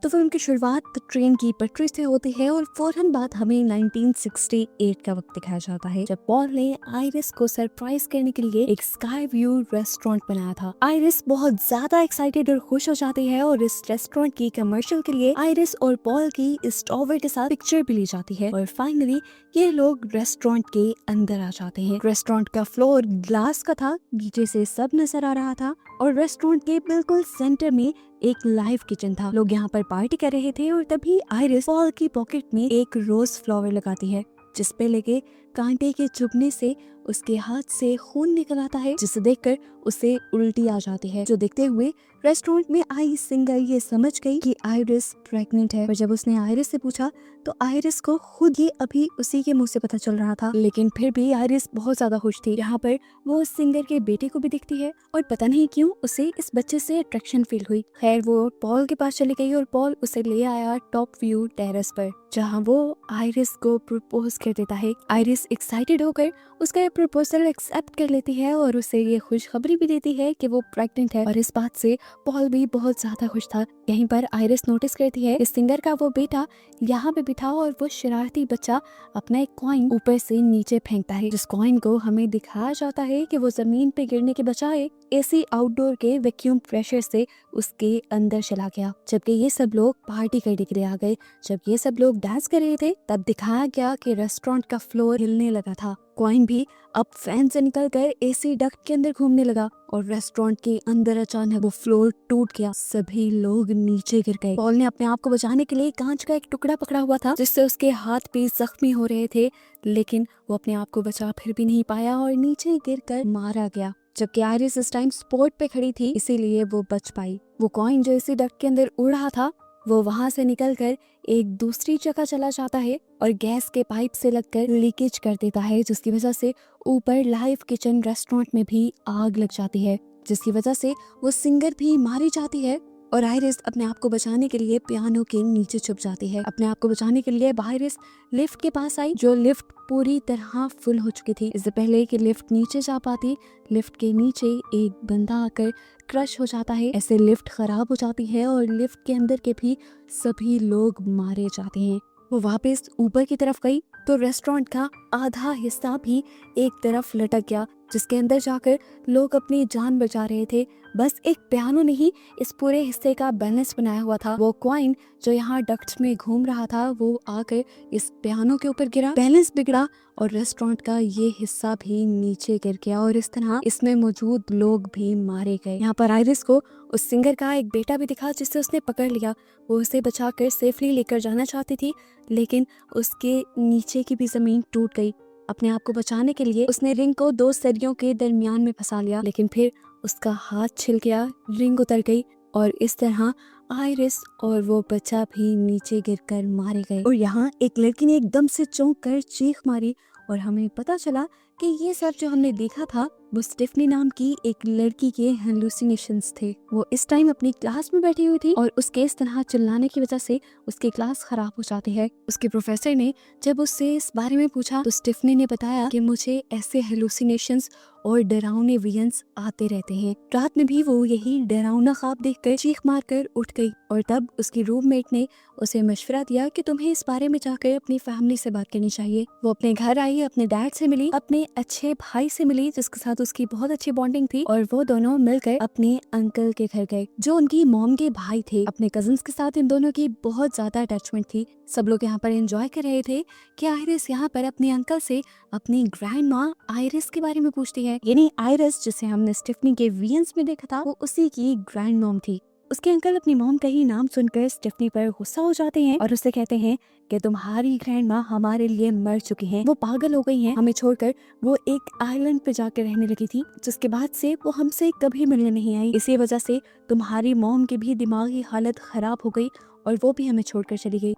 तो फिल्म की शुरुआत ट्रेन की पटरी से होती है और फौरन बाद हमें 1968 का वक्त दिखाया जाता है, जब पॉल ने आइरिस को सरप्राइज करने के लिए एक स्काई व्यू रेस्टोरेंट बनाया था। आइरिस बहुत ज्यादा एक्साइटेड और खुश हो जाती है और इस रेस्टोरेंट की कमर्शियल के लिए आइरिस और पॉल की इस टॉवर के साथ पिक्चर भी ली जाती है और फाइनली ये लोग रेस्टोरेंट के अंदर आ जाते हैं। रेस्टोरेंट का फ्लोर ग्लास का था, नीचे से सब नजर आ रहा था और रेस्टोरेंट के बिल्कुल सेंटर में एक लाइव किचन था। लोग यहाँ पर पार्टी कर रहे थे और तभी आइरिस पॉल की पॉकेट में एक रोज फ्लावर लगाती है, जिस पे लगे कांटे के चुभने से उसके हाथ से खून निकल आता है, जिसे देखकर उसे उल्टी आ जाती है। जो देखते हुए रेस्टोरेंट में आई सिंगर ये समझ गई कि आइरिस प्रेग्नेंट है, और जब उसने आइरिस से पूछा तो आइरिस को खुद ये अभी उसी के मुंह से पता चल रहा था, लेकिन फिर भी आइरिस बहुत ज्यादा खुश थी। यहाँ पर वो उस सिंगर के बेटे को भी दिखती है और पता नहीं क्यों उसे इस बच्चे से अट्रैक्शन फील हुई। खैर वो पॉल के पास चली गई और पॉल उसे ले आया टॉप व्यू टेरेस पर, जहाँ वो आइरिस को प्रपोज कर देता है। आइरिस एक्साइटेड होकर उसका प्रपोजल एक्सेप्ट कर लेती है और उसे ये खुशखबरी भी देती है कि वो प्रेग्नेंट है, और इस बात से पॉल भी बहुत ज्यादा खुश था। यहीं पर आइरिस नोटिस करती है इस सिंगर का वो बेटा यहाँ पे भी था और वो शरारती बच्चा अपना एक कॉइन ऊपर से नीचे फेंकता है, जिस कॉइन को हमें दिखाया जाता है कि वो जमीन पे गिरने के बजाय एसी आउटडोर के वैक्यूम प्रेशर से उसके अंदर चला गया। जबकि ये सब लोग पार्टी करने के लिए आ गए। जब ये सब लोग डांस कर रहे थे तब दिखाया गया कि रेस्टोरेंट का फ्लोर हिलने लगा था। कॉइन भी अब फैन से निकलकर एसी डक्ट के अंदर घूमने लगा और रेस्टोरेंट के अंदर अचानक वो फ्लोर टूट गया। सभी लोग नीचे गिर गए। पॉल ने अपने आप को बचाने के लिए कांच का एक टुकड़ा पकड़ा हुआ था, जिससे उसके हाथ भी जख्मी हो रहे थे, लेकिन वो अपने आप को बचा फिर भी नहीं पाया और नीचे गिरकर मारा गया। जबकि आइरिस इस टाइम स्पॉट पे खड़ी थी, इसीलिए वो बच पाई। वो कॉइन जो एसी डक्ट के अंदर उड़ रहा था वो वहां से निकलकर एक दूसरी जगह चला जाता है और गैस के पाइप से लगकर लीकेज कर देता है, जिसकी वजह से ऊपर लाइव किचन रेस्टोरेंट में भी आग लग जाती है, जिसकी वजह से वो सिंगर भी मारी जाती है। और आइरिस अपने आप को बचाने के लिए पियानो के नीचे छुप जाती है। अपने आप को बचाने के लिए आइरिस लिफ्ट के पास आई, जो लिफ्ट पूरी तरह फुल हो चुकी थी। इससे पहले कि लिफ्ट नीचे जा पाती, लिफ्ट के नीचे एक बंदा आकर क्रश हो जाता है। ऐसे लिफ्ट खराब हो जाती है और लिफ्ट के अंदर के भी सभी लोग मारे जाते हैं। वो वापस ऊपर की तरफ गई तो रेस्टोरेंट का आधा हिस्सा भी एक तरफ लटक गया, जिसके अंदर जाकर लोग अपनी जान बचा रहे थे। बस एक पियानो नहीं, इस पूरे हिस्से का बैलेंस बनाया हुआ था। वो कॉइन जो यहाँ डक्ट्स में घूम रहा था वो आकर इस पियानो के ऊपर गिरा, बैलेंस बिगड़ा और रेस्टोरेंट का ये हिस्सा भी नीचे गिर गया और इस तरह इसमें मौजूद लोग भी मारे गए। यहाँ पर आइरिस को उस सिंगर का एक बेटा भी दिखा, जिससे उसने पकड़ लिया। वो उसे बचाकर सेफली लेकर जाना चाहती थी, लेकिन उसके नीचे की भी जमीन टूट गई। अपने आप को बचाने के लिए उसने रिंग को दो सरियों के दरमियान में फंसा लिया, लेकिन फिर उसका हाथ छिल गया, रिंग उतर गई और इस तरह आइरिस और वो बच्चा भी नीचे गिरकर मारे गए। और यहाँ एक लड़की ने एकदम से चौंक कर चीख मारी और हमें पता चला कि ये सब जो हमने देखा था वो स्टेफनी नाम की एक लड़की के हेलुसिनेशंस थे। वो इस टाइम अपनी क्लास में बैठी हुई थी और उसके इस तरह चिल्लाने की वजह से उसकी क्लास खराब हो जाती है। उसके प्रोफेसर ने जब उससे इस बारे में पूछा तो स्टेफनी ने बताया कि मुझे ऐसे हेलुसिनेशंस और डरावने विजन्स आते रहते हैं। रात में भी वो यही डरावना ख्वाब देखकर चीख मारकर उठ गई और तब उसकी रूममेट ने उसे मशवरा दिया कि तुम्हें इस बारे में जाकर अपनी फैमिली से बात करनी चाहिए। वो अपने घर आई, अपने डैड से मिली, अपने अच्छे भाई से मिली जिसके साथ उसकी बहुत अच्छी बॉन्डिंग थी, और वो दोनों मिलकर अपने अंकल के घर गए जो उनकी मॉम के भाई थे। अपने कजिन्स के साथ इन दोनों की बहुत ज्यादा अटैचमेंट थी। सब लोग यहाँ पर एंजॉय कर रहे थे कि आइरिस यहाँ पर अपने अंकल से अपनी ग्रैंड माँ आइरिस के बारे में पूछती है। यानी आइरिस जिसे हमने स्टेफनी के वीएंस में देखा था वो उसी की ग्रैंड मॉम थी। उसके अंकल अपनी मॉम का ही नाम सुनकर स्टेफनी पर गुस्सा हो जाते हैं और उससे कहते हैं कि तुम्हारी ग्रैंड माँ हमारे लिए मर चुकी हैं, वो पागल हो गई हैं, हमें छोड़कर वो एक आइलैंड पे जाकर रहने लगी थी, जिसके बाद से वो हमसे कभी मिलने नहीं आई। इसी वजह से तुम्हारी मॉम की भी दिमागी हालत खराब हो गई और वो भी हमें छोड़कर चली गई।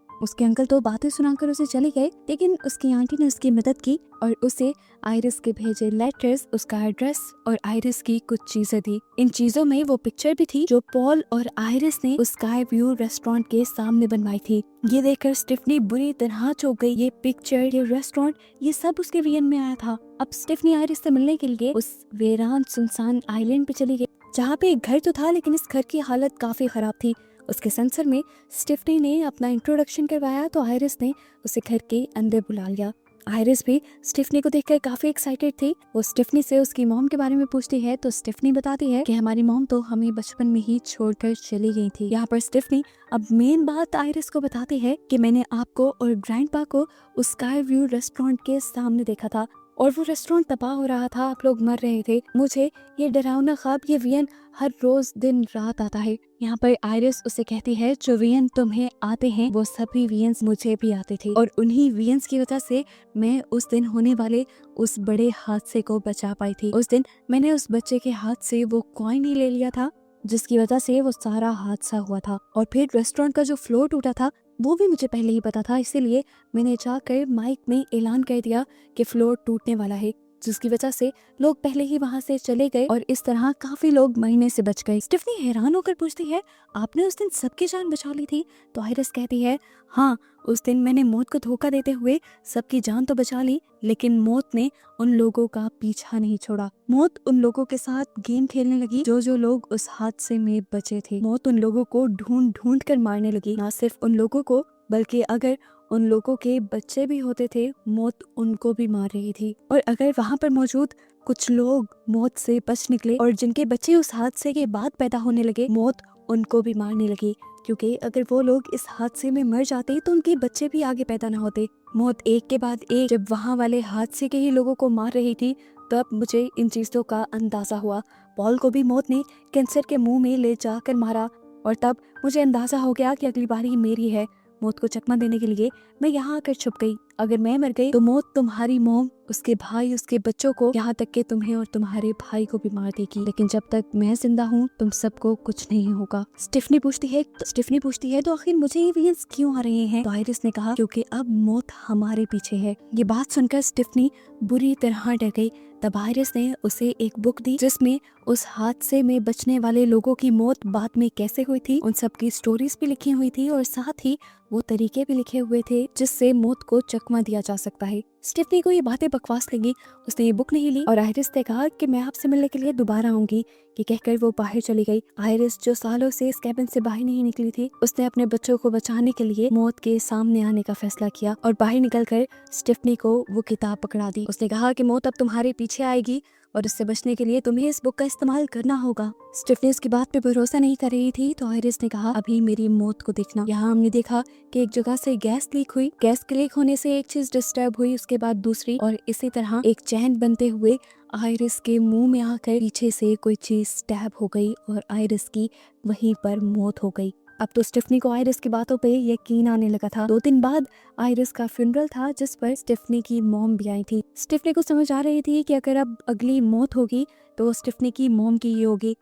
उसके अंकल तो बातें सुनाकर उसे चले गए, लेकिन उसकी आंटी ने उसकी मदद की और उसे आइरिस के भेजे लेटर्स, उसका एड्रेस और आइरिस की कुछ चीजें दी। इन चीजों में वो पिक्चर भी थी जो पॉल और आइरिस ने उस स्काई व्यू रेस्टोरेंट के सामने बनवाई थी। ये देखकर स्टेफनी बुरी तरह चौंक गई। ये पिक्चर, ये रेस्टोरेंट, ये सब उसके विजन में आया था। अब स्टेफनी आइरिस से मिलने के लिए उस वीरान सुनसान आइलैंड पे चली गई। जहाँ पे एक घर तो था, लेकिन इस घर की हालत काफी खराब थी। उसके सेंसर में स्टिफनी ने अपना इंट्रोडक्शन करवाया तो आयरिस ने उसे घर के अंदर बुला लिया। आयरिस भी स्टिफनी को देखकर काफी एक्साइटेड थी। वो स्टिफनी से उसकी मॉम के बारे में पूछती है तो स्टिफनी बताती है कि हमारी मॉम तो हमें बचपन में ही छोड़कर चली गई थी। यहाँ पर स्टिफनी अब मेन बात आयरिस को बताती है कि मैंने आपको और ग्रैंडपा को उस स्काई व्यू रेस्टोरेंट के सामने देखा था और वो रेस्टोरेंट तबाह हो रहा था, आप लोग मर रहे थे। मुझे ये डरावना ख्वाब, ये वियन हर रोज दिन रात आता है। यहाँ पर आयरिस उसे कहती है जो वियन तुम्हें आते हैं वो सभी वियंस मुझे भी आते थे और उन्हीं वियंस की वजह से मैं उस दिन होने वाले उस बड़े हादसे को बचा पाई थी। उस दिन मैंने उस बच्चे के हाथ से वो कॉइन ही ले लिया था जिसकी वजह से वो सारा हादसा हुआ था। और फिर रेस्टोरेंट का जो फ्लोर टूटा था वो भी मुझे पहले ही पता था, इसीलिए मैंने जाकर माइक में ऐलान कर दिया कि फ्लोर टूटने वाला है, जिसकी वजह से लोग पहले ही वहां से चले गए और इस तरह काफी लोग मरने से बच गए। स्टिफनी हैरान होकर पूछती है आपने उस दिन सबकी जान बचा ली थी? तो आयरिस कहती है हाँ, उस दिन मैंने मौत को धोखा देते हुए सबकी जान तो बचा ली, लेकिन मौत ने उन लोगों का पीछा नहीं छोड़ा। मौत उन लोगों के साथ गेम खेलने लगी जो लोग उस हादसे में बचे थे। मौत उन लोगों को ढूंढ ढूंढ कर मारने लगी, ना सिर्फ उन लोगों को बल्कि अगर उन लोगों के बच्चे भी होते थे मौत उनको भी मार रही थी। और अगर वहाँ पर मौजूद कुछ लोग मौत से बच निकले और जिनके बच्चे उस हादसे के बाद पैदा होने लगे, मौत उनको भी मारने लगी, क्योंकि अगर वो लोग इस हादसे में मर जाते तो उनके बच्चे भी आगे पैदा ना होते। मौत एक के बाद एक जब वहाँ वाले हादसे के ही लोगों को मार रही थी तब मुझे इन चीजों का अंदाजा हुआ। पॉल को भी मौत ने कैंसर के मुंह में ले जाकर मारा और तब मुझे अंदाजा हो गया कि अगली बारी मेरी है। मौत को चकमा देने के लिए मैं यहाँ आकर छुप गई। अगर मैं मर गई तो मौत तुम्हारी मॉम, उसके भाई, उसके बच्चों को, यहाँ तक कि तुम्हें और तुम्हारे भाई को भी मार देगी, लेकिन जब तक मैं जिंदा हूँ तुम सबको कुछ नहीं होगा। स्टिफनी पूछती है तो आखिर मुझे ये वियंस क्यों आ रहे हैं? तो आयरिस ने कहा क्योंकि अब मौत हमारे पीछे है। ये बात सुनकर स्टिफनी बुरी तरह डर गई। तब आयरिस ने उसे एक बुक दी जिसमें उस हादसे में बचने वाले लोगों की मौत बाद में कैसे हुई थी उन सब की स्टोरीज भी लिखी हुई थी और साथ ही वो तरीके भी लिखे हुए थे जिससे मौत को चकमा दिया जा सकता है। स्टिफनी को ये बातें बकवास लगी, उसने ये बुक नहीं ली और आयरिस ने कहा कि मैं आपसे मिलने के लिए दोबारा आऊंगी। ये कहकर वो बाहर चली गई। आयरिस जो सालों से इस कैबिन से बाहर नहीं निकली थी, उसने अपने बच्चों को बचाने के लिए मौत के सामने आने का फैसला किया और बाहर निकलकर स्टिफनी को वो किताब पकड़ा दी। उसने कहा कि मौत अब तुम्हारे पीछे आएगी और उससे बचने के लिए तुम्हें इस बुक का इस्तेमाल करना होगा। स्टिफनी उसकी बात पे भरोसा नहीं कर रही थी तो आयरिस ने कहा अभी मेरी मौत को देखना। यहाँ हमने देखा कि एक जगह से गैस लीक हुई, गैस के लीक होने से एक चीज डिस्टर्ब हुई, उसके बाद दूसरी, और इसी तरह एक चैन बनते हुए आयरिस के मुंह में आकर पीछे से कोई चीज स्टैब हो गई और आयरिस की वहीं पर मौत हो गई। अब तो स्टिफनी को आयरिस की बातों पे यकीन आने लगा था। 2 दिन बाद आयरिस का फ्यूनरल था जिस पर स्टिफनी की मॉम भी आई थी। स्टिफनी को समझ आ रही थी कि अगर अब अगली मौत होगी तो स्टिफनी की मॉम की ही होगी।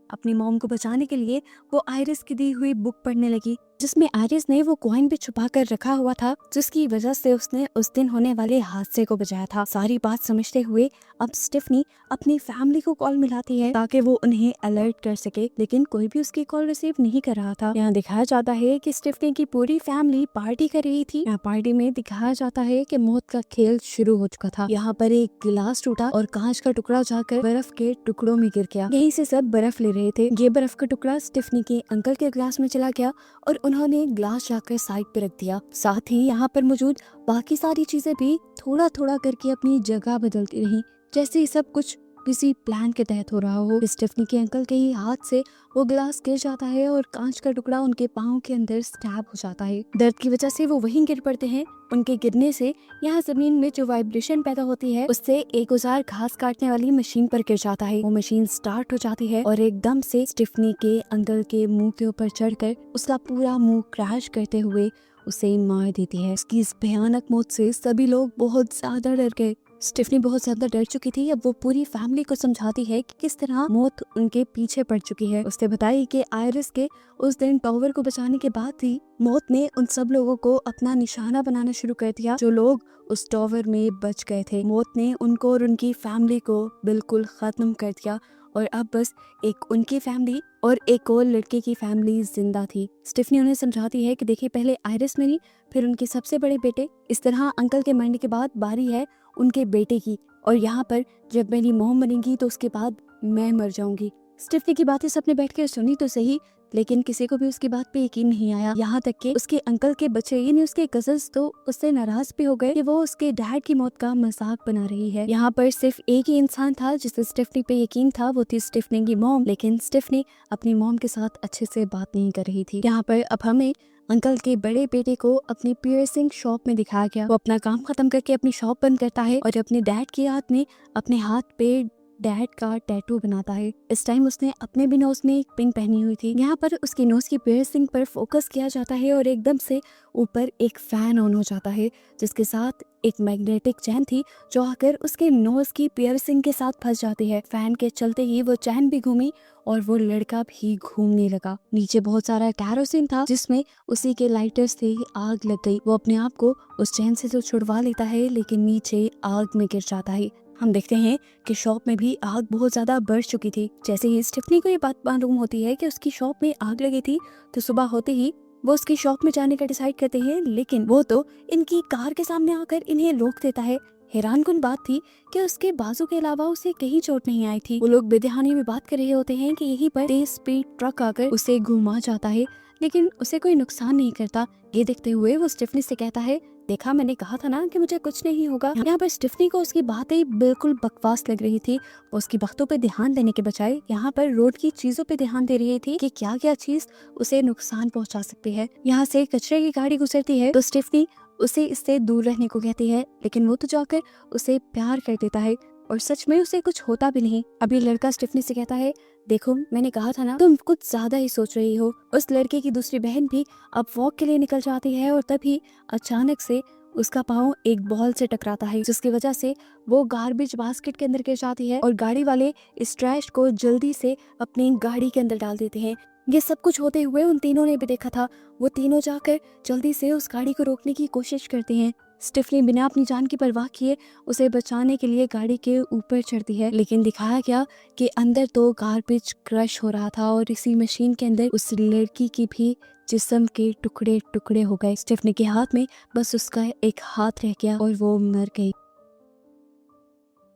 अपनी मॉम को बचाने के लिए वो आयरिस की दी हुई बुक पढ़ने लगी जिसमें आयरिस ने वो कॉइन भी छुपा कर रखा हुआ था जिसकी वजह से उसने उस दिन होने वाले हादसे को बचाया था। सारी बात समझते हुए अब स्टिफनी अपनी फैमिली को कॉल मिलाती है ताकि वो उन्हें अलर्ट कर सके, लेकिन कोई भी उसकी कॉल रिसीव नहीं कर रहा था। यहाँ दिखाया जाता है कि स्टिफनी की पूरी फैमिली पार्टी कर रही थी। यहाँ पार्टी में दिखाया जाता है कि मौत का खेल शुरू हो चुका था। यहाँ पर एक गिलास टूटा और कांच का टुकड़ा जाकर बर्फ के टुकड़ों में गिर गया। यहीं से सब बर्फ ले रहे थे। ये बर्फ का टुकड़ा स्टिफनी के अंकल के ग्लास में चला गया और उन्होंने ग्लास जाकर साइड पे रख दिया। साथ ही यहाँ पर मौजूद बाकी सारी चीजें भी थोड़ा थोड़ा करके अपनी जगह बदलती रही, जैसे ये सब कुछ किसी प्लान के तहत हो रहा हो। स्टिफनी के अंकल के ही हाथ से वो ग्लास गिर जाता है और कांच का टुकड़ा उनके पाँव के अंदर स्टैब हो जाता है। दर्द की वजह से वो वहीं गिर पड़ते हैं। उनके गिरने से यहाँ जमीन में जो वाइब्रेशन पैदा होती है उससे एक औजार घास काटने वाली मशीन पर गिर जाता है। वो मशीन स्टार्ट हो जाती है और एकदम से स्टिफनी के अंकल के मुंह के ऊपर चढ़कर उसका पूरा मुंह क्रैश करते हुए उसे मार देती है। उसकी इस भयानक मौत से सभी लोग बहुत ज्यादा डर गए। स्टिफनी बहुत ज्यादा डर चुकी थी। अब वो पूरी फैमिली को समझाती है कि किस तरह मौत उनके पीछे पड़ चुकी है। उसने बताई कि आयरिस के उस दिन टॉवर को बचाने के बाद ही मौत ने उन सब लोगों को अपना निशाना बनाना शुरू कर दिया जो लोग उस टॉवर में बच गए थे। मौत ने उनको और उनकी फैमिली को बिल्कुल खत्म कर दिया और अब बस एक उनकी फैमिली और एक और लड़के की फैमिली जिंदा थी। स्टिफनी उन्हें समझाती है कि देखिए पहले आयरिस मरी, फिर उनके सबसे बड़े बेटे, इस तरह अंकल के मरने के बाद बारी है उनके बेटे की, और यहाँ पर जब मेरी मॉम मरेंगी तो उसके बाद मैं मर जाऊंगी। स्टेफनी की बातें सबने बैठकर सुनी तो सही, लेकिन किसी को भी उसकी बात पे यकीन नहीं आया। यहाँ तक कि उसके अंकल के बच्चे यानी उसके कजन्स तो उससे नाराज भी हो गए कि वो उसके डैड की मौत का मजाक बना रही है। यहाँ पर सिर्फ एक ही इंसान था जिसे स्टेफनी पे यकीन था, वो थी स्टेफनी की मॉम। लेकिन स्टेफनी अपनी मॉम के साथ अच्छे से बात नहीं कर रही थी। यहाँ पर अब हमें अंकल के बड़े बेटे को अपनी पियर्सिंग शॉप में दिखाया गया। वो अपना काम खत्म करके अपनी शॉप बंद करता है और अपने डैड की याद में अपने हाथ पे डैड का टैटू बनाता है। इस टाइम उसने अपने भी नोज में एक पिन पहनी हुई थी। यहाँ पर उसकी नोज की पियर्सिंग पर फोकस किया जाता है और एकदम से ऊपर एक फैन ऑन हो जाता है, जिसके साथ एक मैग्नेटिक चैन थी जो आकर उसके नोज की पियर्सिंग के साथ फंस जाती है। फैन के चलते ही वो चैन भी घूमी और वो लड़का भी घूमने लगा। नीचे बहुत सारा कैरोसिन था जिसमें उसी के लाइटर से आग लग गई। वो अपने आप को उस चैन से तो छुड़वा लेता है, लेकिन नीचे आग में गिर जाता है। हम देखते हैं कि शॉप में भी आग बहुत ज्यादा बढ़ चुकी थी। जैसे ही स्टेफनी को ये बात मालूम होती है कि उसकी शॉप में आग लगी थी, तो सुबह होते ही वो उसकी शॉप में जाने का डिसाइड करते हैं, लेकिन वो तो इनकी कार के सामने आकर इन्हें रोक देता है। हैरानकुन बात थी कि उसके बाजू के अलावा उसे कहीं चोट नहीं आई थी। वो लोग बेदहानी में बात कर रहे होते हैं कि यहीं पर तेज स्पीड ट्रक आकर उसे घुमा जाता है, लेकिन उसे कोई नुकसान नहीं करता। ये देखते हुए वो स्टेफनी से कहता है, देखा मैंने कहा था ना कि मुझे कुछ नहीं होगा। यहाँ पर स्टेफनी को उसकी बातें बिल्कुल बकवास लग रही थी। वो उसकी बातों पे ध्यान देने के बजाय यहाँ पर रोड की चीजों पे ध्यान दे रही थी कि क्या क्या चीज उसे नुकसान पहुंचा सकती है। यहाँ से कचरे की गाड़ी गुजरती है तो स्टेफनी उसे इससे दूर रहने को कहती है, लेकिन वो तो जाकर उसे प्यार कर देता है और सच में उसे कुछ होता भी नहीं। अभी लड़का स्टेफनी से कहता है, देखो मैंने कहा था ना, तुम कुछ ज्यादा ही सोच रही हो। उस लड़के की दूसरी बहन भी अब वॉक के लिए निकल जाती है और तभी अचानक से उसका पाँव एक बॉल से टकराता है, जिसकी वजह से वो गार्बेज बास्केट के अंदर गिर जाती है और गाड़ी वाले इस ट्रैश को जल्दी से अपनी गाड़ी के अंदर डाल देते हैं। ये सब कुछ होते हुए उन तीनों ने भी देखा था। वो तीनों जाकर जल्दी से उस गाड़ी को रोकने की कोशिश करते हैं। स्टेफनी बिना अपनी जान की परवाह किए उसे बचाने के लिए गाड़ी के ऊपर चढ़ती है, लेकिन दिखाया गया कि अंदर तो गार्बेज क्रश हो रहा था और इसी मशीन के अंदर उस लड़की की भी जिस्म के टुकड़े टुकड़े हो गए। स्टेफनी के हाथ में बस उसका एक हाथ रह गया और वो मर गई।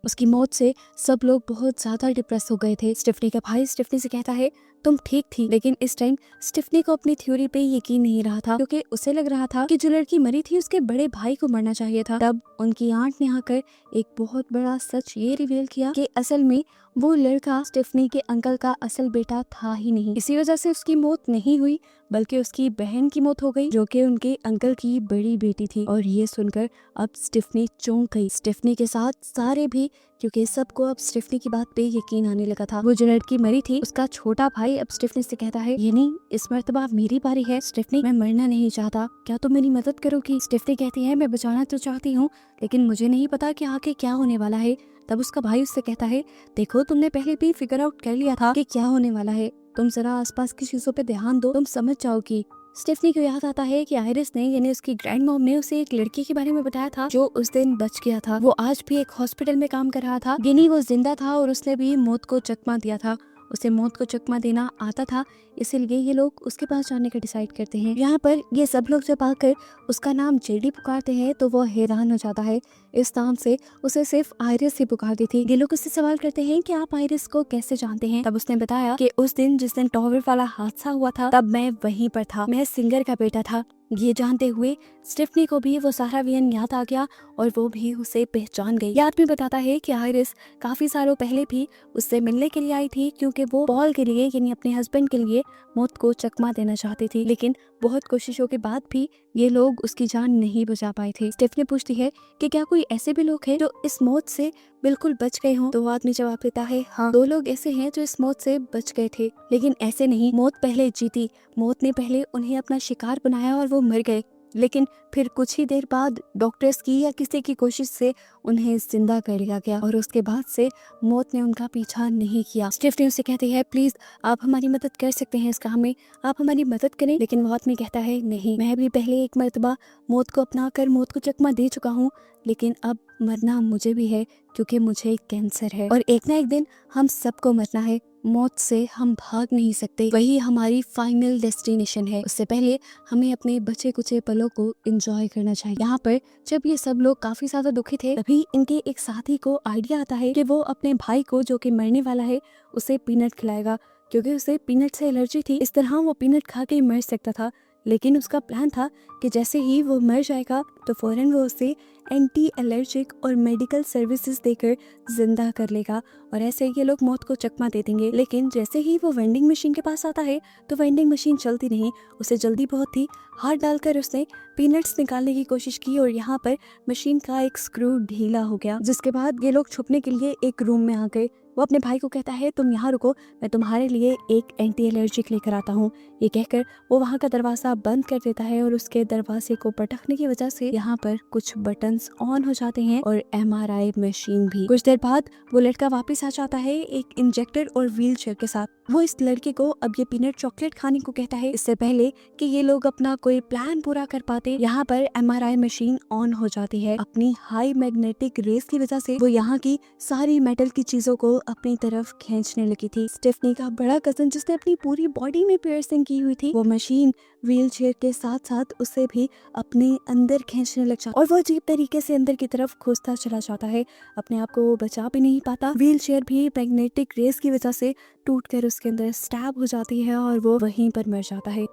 उसकी मौत से सब लोग बहुत ज्यादा डिप्रेस हो गए थे। स्टेफनी का भाई स्टेफनी से कहता है, तुम ठीक थी। लेकिन इस टाइम स्टेफनी को अपनी थ्योरी पे यकीन नहीं रहा था, क्योंकि उसे लग रहा था कि जो लड़की मरी थी उसके बड़े भाई को मरना चाहिए था। तब उनकी आंट ने आकर एक बहुत बड़ा सच ये रिवील किया कि असल में वो लड़का स्टेफनी के अंकल का असल बेटा था ही नहीं। इसी वजह से उसकी मौत नहीं हुई, बल्कि उसकी बहन की मौत हो गई, जो कि उनके अंकल की बड़ी बेटी थी। और ये सुनकर अब स्टेफनी चौंक गई, स्टेफनी के साथ सारे भी, क्योंकि सबको अब स्टेफनी की बात पे यकीन आने लगा था। वो जो लड़की मरी थी उसका छोटा भाई अब स्टेफनी से कहता है, ये नहीं, इस मर्तबा मेरी बारी है। स्टेफनी, मैं मरना नहीं चाहता, क्या तुम मेरी मदद करोगी? स्टेफनी कहती है, मैं बचाना तो चाहती हूँ, लेकिन मुझे नहीं पता कि आगे क्या होने वाला है। तब उसका भाई उससे कहता है, देखो तुमने पहले भी फिगर आउट कर लिया था कि क्या होने वाला है, तुम जरा आसपास की चीजों पे ध्यान दो, तुम समझ जाओगी। स्टेफनी को याद आता है कि आयरिस ने यानी उसकी ग्रैंड मॉम ने उसे एक लड़की के बारे में बताया था जो उस दिन बच गया था। वो आज भी एक हॉस्पिटल में काम कर रहा था। गिनी वो जिंदा था और उसने भी मौत को चकमा दिया था। उसे मौत को चकमा देना आता था, इसीलिए ये लोग उसके पास जाने का डिसाइड करते हैं। यहाँ पर ये सब लोग जब आकर उसका नाम जेडी पुकारते हैं तो वो हैरान हो जाता है। इस नाम से उसे सिर्फ आयरिस ही पुकारती थी। ये लोग उससे सवाल करते हैं कि आप आयरिस को कैसे जानते हैं? तब उसने बताया कि उस दिन जिस दिन टॉवर वाला हादसा हुआ था तब मैं वहीं पर था, मैं सिंगर का बेटा था। ये जानते हुए स्टेफनी को भी वो सारा वियन याद आ गया और वो भी उसे पहचान गई। ये आदमी बताता है कि आयरिस काफी सालों पहले भी उससे मिलने के लिए आई थी, क्योंकि वो पॉल के लिए यानी अपने हस्बैंड के लिए मौत को चकमा देना चाहती थी, लेकिन बहुत कोशिशों के बाद भी ये लोग उसकी जान नहीं बचा पाए थे। स्टेफनी पूछती है कि क्या कोई ऐसे भी लोग हैं जो इस मौत से बिल्कुल बच गए हों? तो वो आदमी जवाब देता है, हाँ, 2 लोग ऐसे हैं जो इस मौत से बच गए थे, लेकिन ऐसे नहीं, मौत पहले जीती। मौत ने पहले उन्हें अपना शिकार बनाया और वो मर गए, लेकिन फिर कुछ ही देर बाद डॉक्टर्स की या किसी की कोशिश से उन्हें जिंदा कर लिया गया और उसके बाद से मौत ने उनका पीछा नहीं किया। स्टेफनी उसे कहती है, प्लीज आप हमारी मदद कर सकते हैं इस काम में, आप हमारी मदद करें। लेकिन वो आदमी कहता है, नहीं, मैं भी पहले एक मर्तबा मौत को अपना कर मौत को चकमा दे चुका हूँ, लेकिन अब मरना मुझे भी है, क्योंकि मुझे कैंसर है और एक ना एक दिन हम सबको मरना है। मौत से हम भाग नहीं सकते, वही हमारी फाइनल डेस्टिनेशन है। उससे पहले हमें अपने बचे कुचे पलों को एंजॉय करना चाहिए। यहाँ पर जब ये सब लोग काफी ज्यादा दुखी थे, तभी इनके एक साथी को आइडिया आता है कि वो अपने भाई को जो कि मरने वाला है उसे पीनट खिलाएगा, क्योंकि उसे पीनट से एलर्जी थी। इस तरह वो पीनट खा के मर सकता था, लेकिन उसका प्लान था कि जैसे ही वो मर जाएगा तो फौरन वो उसे एंटी एलर्जिक और मेडिकल सर्विसेज देकर जिंदा कर लेगा, और ऐसे ये लोग मौत को चकमा दे देंगे। लेकिन जैसे ही वो वेंडिंग मशीन के पास आता है तो वेंडिंग मशीन चलती नहीं। उसे जल्दी बहुत थी, हाथ डालकर उसने पीनट्स निकालने की कोशिश की और यहाँ पर मशीन का एक स्क्रू ढीला हो गया, जिसके बाद ये लोग छुपने के लिए एक रूम में आ गए। वो अपने भाई को कहता है तुम यहाँ रुको, मैं तुम्हारे लिए एक एंटी एलर्जिक लेकर आता हूँ। ये कहकर वो वहाँ का दरवाजा बंद कर देता है और उसके दरवाजे को पटकने की वजह से यहाँ पर कुछ बटन्स ऑन हो जाते हैं और MRI मशीन भी। कुछ देर बाद वो लड़का वापस आ जाता है एक इंजेक्टर और व्हील चेयर के साथ। वो इस लड़के को अब ये पीनट चॉकलेट खाने को कहता है। इससे पहले कि ये लोग अपना कोई प्लान पूरा कर पाते, यहाँ पर MRI मशीन ऑन हो जाती है। अपनी हाई मैग्नेटिक रेस की वजह से वो यहाँ की सारी मेटल की चीजों को अपनी तरफ खींचने लगी थी। स्टेफनी का बड़ा कजन जिसने अपनी पूरी बॉडी में पियर्सिंग की हुई थी, वो मशीन व्हील चेयर के साथ साथ उसे भी अपने अंदर खींचने लग जाता और वो अजीब तरीके से अंदर की तरफ घुसता चला जाता है। अपने आप को वो बचा भी नहीं पाता। व्हील चेयर भी मैग्नेटिक रेस की वजह से टूटकर उसके अंदर स्टैब हो जाती है और वो वहीं पर मर जाता है।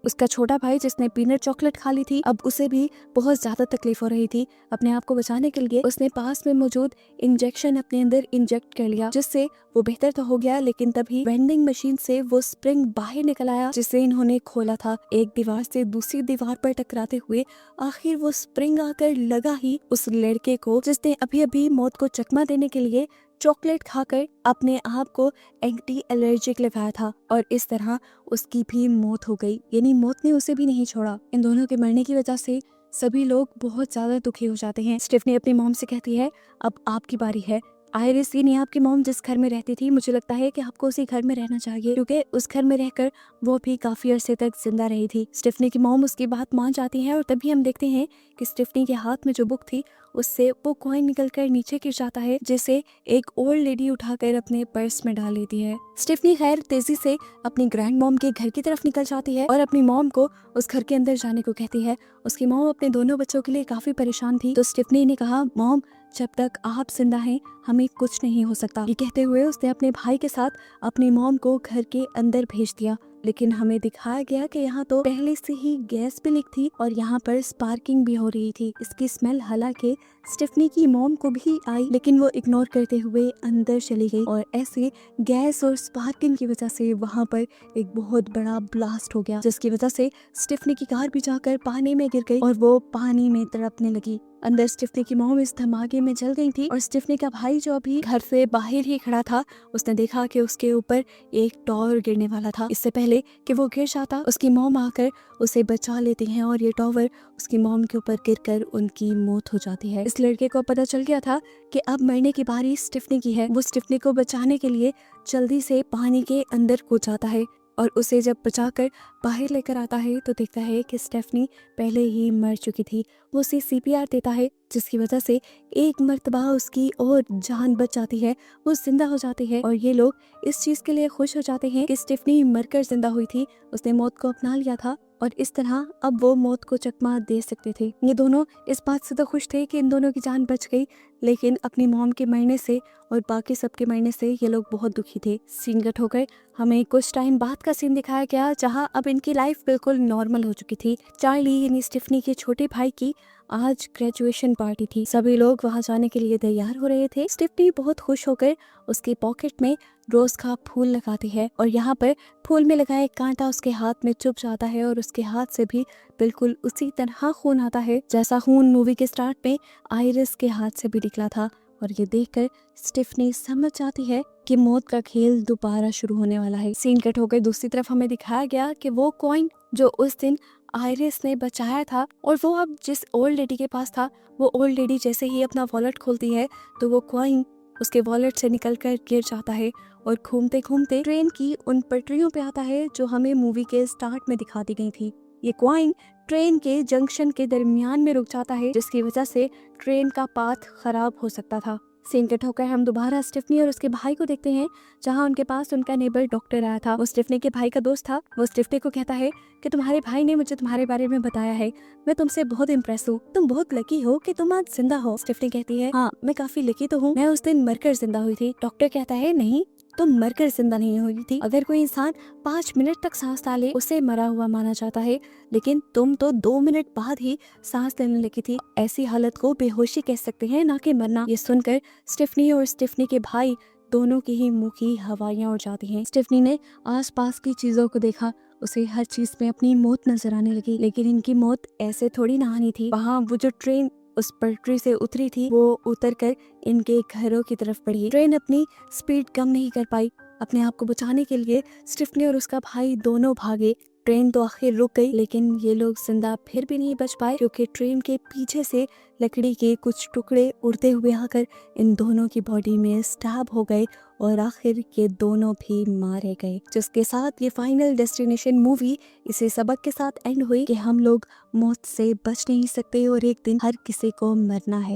उसका छोटा भाई जिसने पीनट चॉकलेट खा ली थी, अब उसे भी बहुत ज्यादा तकलीफ हो रही थी। अपने आप को बचाने के लिए उसने पास में मौजूद इंजेक्शन अपने अंदर इंजेक्ट कर लिया, जिससे वो बेहतर तो हो गया, लेकिन तभी वेंडिंग मशीन से वो स्प्रिंग बाहर निकल आया जिसे इन्होंने खोला था। एक दीवार से दूसरी दीवार पर टकराते हुए आखिर वो स्प्रिंग आकर लगा ही उस लड़के को जिसने अभी अभी मौत को चकमा देने के लिए चॉकलेट खाकर अपने आप को एंटी एलर्जिक लगाया था, और इस तरह उसकी भी मौत हो गई। यानी मौत ने उसे भी नहीं छोड़ा। इन दोनों के मरने की वजह से सभी लोग बहुत ज्यादा दुखी हो जाते हैं। स्टेफनी अपनी मॉम से कहती है अब आपकी बारी है। आयरिस, ये नहीं आपकी मॉम जिस घर में रहती थी, मुझे लगता है कि आपको उसी घर में रहना चाहिए, क्योंकि उस घर में रहकर वो भी काफी अरसे तक जिंदा रही थी। स्टेफनी की मॉम उसकी बात मान जाती है और तभी हम देखते हैं कि स्टेफनी के हाथ में जो बुक थी उससे वो कॉइन निकलकर नीचे गिर जाता है, जिसे एक ओल्ड लेडी उठाकर अपने पर्स में डाल लेती है। स्टेफनी खैर तेजी से अपनी ग्रैंड मॉम के घर की तरफ निकल जाती है और अपनी मॉम को उस घर के अंदर जाने को कहती है। उसकी मॉम अपने दोनों बच्चों के लिए काफी परेशान थी, तो स्टेफनी ने कहा मॉम जब तक आप जिंदा हैं हमें कुछ नहीं हो सकता। ये कहते हुए उसने अपने भाई के साथ अपनी मॉम को घर के अंदर भेज दिया, लेकिन हमें दिखाया गया कि यहाँ तो पहले से ही गैस भी लीक थी और यहाँ पर स्पार्किंग भी हो रही थी। इसकी स्मेल हालांकि स्टेफनी की मॉम को भी आई, लेकिन वो इग्नोर करते हुए अंदर चली गई और ऐसे गैस और स्पार्किंग की वजह से वहाँ पर एक बहुत बड़ा ब्लास्ट हो गया, जिसकी वजह से स्टेफनी की कार भी जाकर पानी में गिर गई और वो पानी में तड़पने लगी। अंदर स्टेफनी की मॉम इस धमाके में जल गई थी और स्टेफनी का भाई जो अभी घर से बाहर ही खड़ा था, उसने देखा कि उसके ऊपर एक टॉवर गिरने वाला था। इससे पहले कि वो गिर जाता उसकी मॉम आकर उसे बचा लेती हैं और ये टॉवर उसकी मॉम के ऊपर गिरकर उनकी मौत हो जाती है। इस लड़के को पता चल गया था कि अब मरने की बारी स्टेफनी की है। वो स्टेफनी को बचाने के लिए जल्दी से पानी के अंदर कूद जाता है और उसे जब बचाकर बाहर लेकर आता है तो देखता है कि स्टेफनी पहले ही मर चुकी थी। वो उसे CPR देता है, जिसकी वजह से एक मर्तबा उसकी और जान बच जाती है, वो जिंदा हो जाती है। और ये लोग इस चीज के लिए खुश हो जाते हैं कि स्टेफनी मरकर जिंदा हुई थी, उसने मौत को अपना लिया था और इस तरह अब वो मौत को चकमा दे सकते थे। ये दोनों इस बात से तो खुश थे कि इन दोनों की जान बच गई, लेकिन अपनी मॉम के मरने से और बाकी सबके मरने से ये लोग बहुत दुखी थे। सीन कट होकर हमें कुछ टाइम बाद का सीन दिखाया गया, जहाँ अब इनकी लाइफ बिल्कुल नॉर्मल हो चुकी थी। चार्ली यानी स्टेफनी के छोटे भाई की आज ग्रेजुएशन पार्टी थी। सभी लोग वहां जाने के लिए तैयार हो रहे थे। स्टेफनी बहुत खुश होकर उसके पॉकेट में रोज का फूल लगाती है और यहाँ पर फूल में लगा एक कांटा उसके हाथ में चुभ जाता है और उसके हाथ से भी बिल्कुल उसी तरह खून आता है जैसा खून मूवी के स्टार्ट में आयरिस के हाथ से भी निकला था। और ये देखकर स्टेफनी समझ जाती है कि मौत का खेल दोबारा शुरू होने वाला है। सीन कट होकर दूसरी तरफ हमें दिखाया गया कि वो कॉइन जो उस दिन आयरिस ने बचाया था और वो अब जिस ओल्ड लेडी के पास था, वो ओल्ड लेडी जैसे ही अपना वॉलेट खोलती है तो वो कॉइन उसके वॉलेट से निकलकर गिर जाता है और घूमते घूमते ट्रेन की उन पटरियों पे आता है जो हमें मूवी के स्टार्ट में दिखा दी गई थी। ये कॉइन ट्रेन के जंक्शन के दरमियान में रुक जाता है, जिसकी वजह से ट्रेन का पाथ खराब हो सकता था। सीन कट होकर हम दोबारा स्टेफनी और उसके भाई को देखते हैं, जहाँ उनके पास उनका नेबर डॉक्टर आया था। वो स्टेफनी के भाई का दोस्त था। वो स्टेफनी को कहता है कि तुम्हारे भाई ने मुझे तुम्हारे बारे में बताया है, मैं तुमसे बहुत इम्प्रेस हूँ, तुम बहुत लकी हो कि तुम आज जिंदा हो। स्टेफनी कहती है हाँ मैं काफी लकी तो हूँ, मैं उस दिन मरकर जिंदा हुई थी। डॉक्टर कहता है नहीं, तुम मरकर जिंदा नहीं हुई थी। अगर कोई इंसान 5 मिनट तक सांस डाले उसे मरा हुआ माना जाता है, लेकिन तुम तो 2 मिनट बाद ही सांस लेने लगी थी। ऐसी हालत को बेहोशी कह सकते हैं, ना कि मरना। ये सुनकर स्टेफनी और स्टेफनी के भाई दोनों की ही मुंह की हवाइयां उड़ जाती हैं। स्टेफनी ने आसपास की चीजों को देखा, उसे हर चीज में अपनी मौत नजर आने लगी, लेकिन इनकी मौत ऐसे थोड़ी ना आनी थी। वहाँ वो जो ट्रेन उस पटरी से उतरी थी वो उतरकर इनके घरों की तरफ बढ़ी। ट्रेन अपनी स्पीड कम नहीं कर पाई। अपने आप को बचाने के लिए स्टेफनी और उसका भाई दोनों भागे। ट्रेन तो आखिर रुक गई, लेकिन ये लोग जिंदा फिर भी नहीं बच पाए, क्योंकि ट्रेन के पीछे से लकड़ी के कुछ टुकड़े उड़ते हुए आकर इन दोनों की बॉडी में स्टैब हो गए और आखिर ये दोनों भी मारे गए। जिसके साथ ये फाइनल डेस्टिनेशन मूवी इसे सबक के साथ एंड हुई कि हम लोग मौत से बच नहीं सकते और एक दिन हर किसी को मरना है।